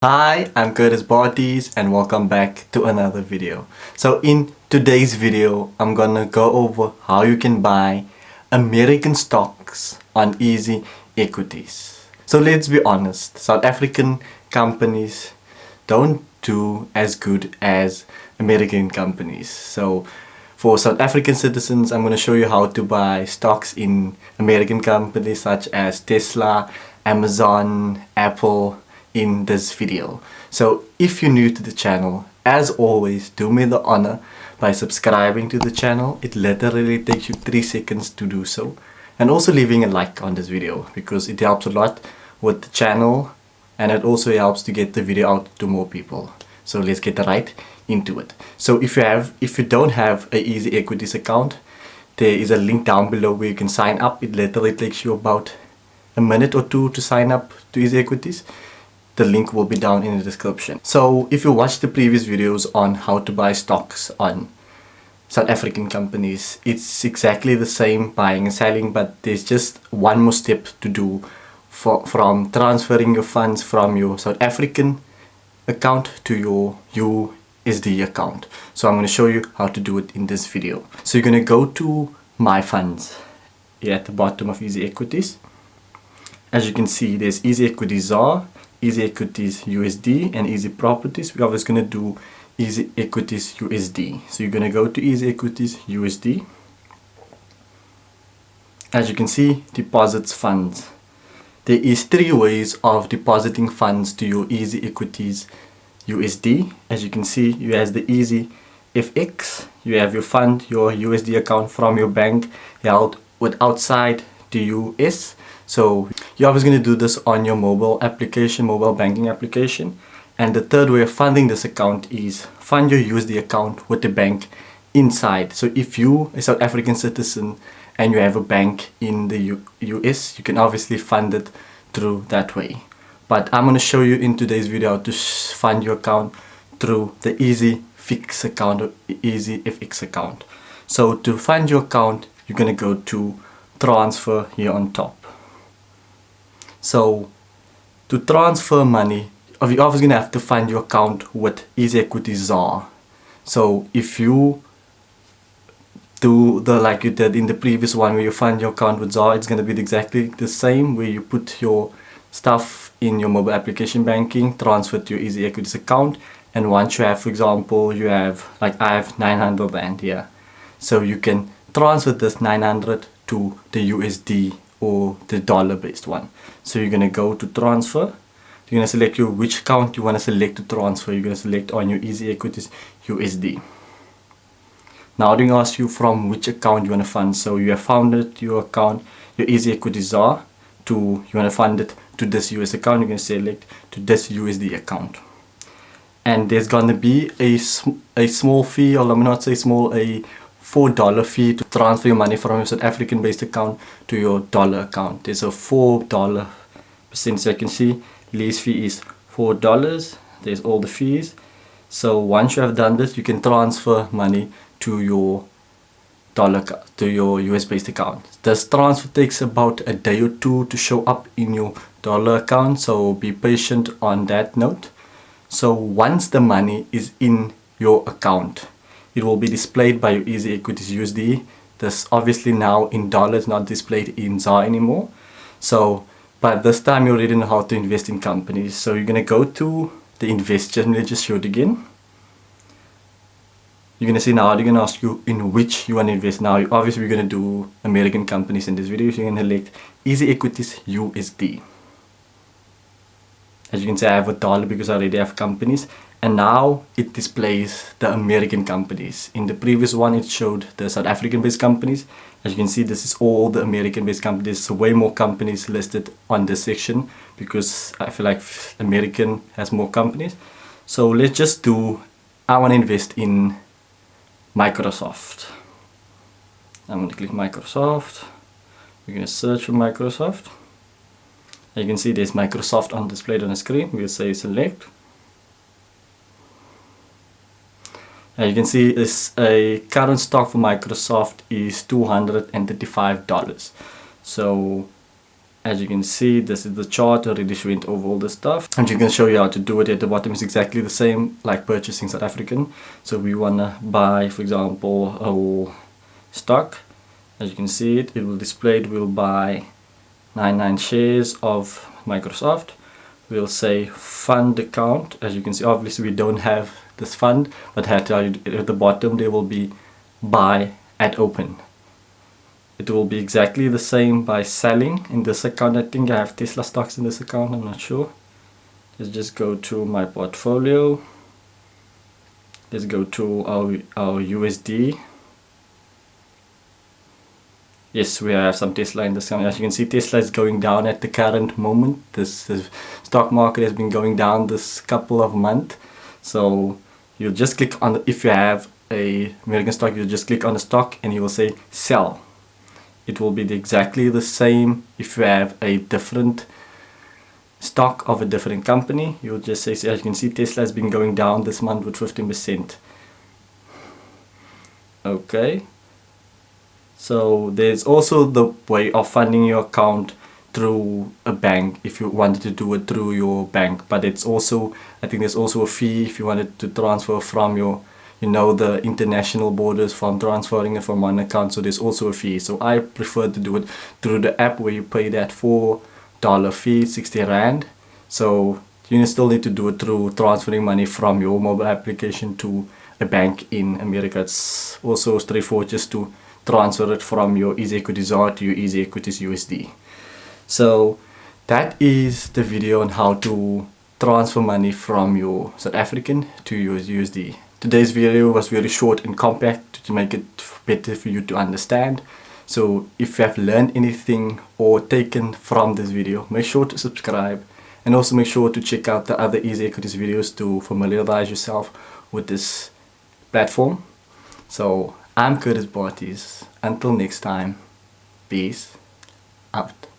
Hi, I'm Curtis Bodies and welcome back to another video. So in today's video, I'm gonna go over how you can buy American stocks on Easy Equities. So let's be honest, South African companies don't do as good as American companies. So for South African citizens, I'm going to show you how to buy stocks in American companies such as Tesla, Amazon, Apple in this video. So if you're new to the channel, as always, do me the honor by subscribing to the channel. It literally takes you 3 seconds to do so. And also leaving a like on this video because it helps a lot with the channel and it also helps to get the video out to more people. So let's get right into it. So if you don't have a EasyEquities account, there is a link down below where you can sign up. It literally takes you about a minute or two to sign up to EasyEquities. The link will be down in the description. So if you watched the previous videos on how to buy stocks on South African companies, it's exactly the same buying and selling, but there's just one more step to do from transferring your funds from your South African account to your USD account. So I'm going to show you how to do it in this video. So you're going to go to My Funds here at the bottom of EasyEquities. As you can see, there's EasyEquities ZAR, EasyEquities USD and Easy Properties. We're always going to do EasyEquities USD. So you're going to go to EasyEquities USD. As you can see, deposits funds. There is 3 ways of depositing funds to your EasyEquities USD. As you can see, you have the EasyFX. You have your fund, your USD account from your bank held with outside the US. So you're always going to do this on your mobile banking application. And the third way of funding this account is fund your USD account with the bank inside. So if you a South African citizen and you have a bank in the US, you can obviously fund it through that way. But I'm going to show you in today's video how to fund your account through the EasyFix account or EasyFX account. So to fund your account, you're going to go to transfer here on top. So to transfer money, you're obviously going to have to fund your account with EasyEquities ZAR. So if you do like you did in the previous one where you fund your account with ZAR, it's going to be exactly the same where you put your stuff in your mobile application banking, transfer to your EasyEquities account, and once you have, for example, you have, like I have 900 Rand here. So you can transfer this 900 to the USD or the dollar based one. So you're going to go to transfer. You're going to select which account you want to select to transfer. You're going to select on your EasyEquities USD. Now they're going to ask you from which account you want to fund. So you have funded your account, your EasyEquities ZAR, to you want to fund it to this US account. You're going to select to this USD account. And there's going to be a small fee, or let me not say small, a $4 fee to transfer your money from your South African based account to your dollar account. There's a $4 percent, so you can see lease fee is $4. There's all the fees. So once you have done this, you can transfer money to your US based account. This transfer takes about a day or 2 to show up in your dollar account, so be patient on that note. So once the money is in your account, it will be displayed by your EasyEquities USD. This obviously now in dollars, not displayed in ZAR anymore. So but this time you already know how to invest in companies. So you're going to go to the invest. Let me just show it again. You're going to see now they're going to ask you in which you want to invest. Now obviously we're going to do American companies in this video. So you're going to select EasyEquities USD. As you can see, I have a dollar because I already have companies. And now it displays the American companies. In the previous one it showed the South African based companies. As you can see, this is all the American based companies. So way more companies listed on this section because I feel like American has more companies. So let's just do, I want to invest in Microsoft. I'm going to click Microsoft. We're going to search for Microsoft. As you can see, there's Microsoft on displayed on the screen. We'll say select. As you can see, a current stock for Microsoft is $235. So As you can see, this is the chart. I already went over all this stuff. I'm just going to show you how to do it. At the bottom is exactly the same like purchasing South African. So we want to buy, for example, a stock. As you can see it will display it. We'll buy 99 shares of Microsoft. We'll say fund account. As you can see, obviously we don't have this fund, but at the bottom there will be buy at open. It will be exactly the same by selling. In this account, I think I have Tesla stocks in this account, I'm not sure. Let's just go to my portfolio. Let's go to our USD. Yes, we have some Tesla in this account. As you can see, Tesla is going down at the current moment. This stock market has been going down this couple of months. So you'll just click on if you have a American stock, you'll just click on the stock and you will say sell. It will be exactly the same if you have a different stock of a different company. You'll just say, as you can see, Tesla has been going down this month with 15%. Okay. So there's also the way of funding your account through a bank if you wanted to do it through your bank, but it's also, I think there's also a fee if you wanted to transfer from your, the international borders, from transferring it from one account. So there's also a fee. So I prefer to do it through the app where you pay that $4 fee, 60 Rand. So you still need to do it through transferring money from your mobile application to a bank in America. It's also straightforward just to transfer it from your EasyEquities R to your EasyEquities USD. So that is the video on how to transfer money from your South African to your USD. Today's video was very short and compact to make it better for you to understand. So if you have learned anything or taken from this video, make sure to subscribe and also make sure to check out the other EasyEquities videos to familiarize yourself with this platform. So I'm Curtis Barties. Until next time, peace out.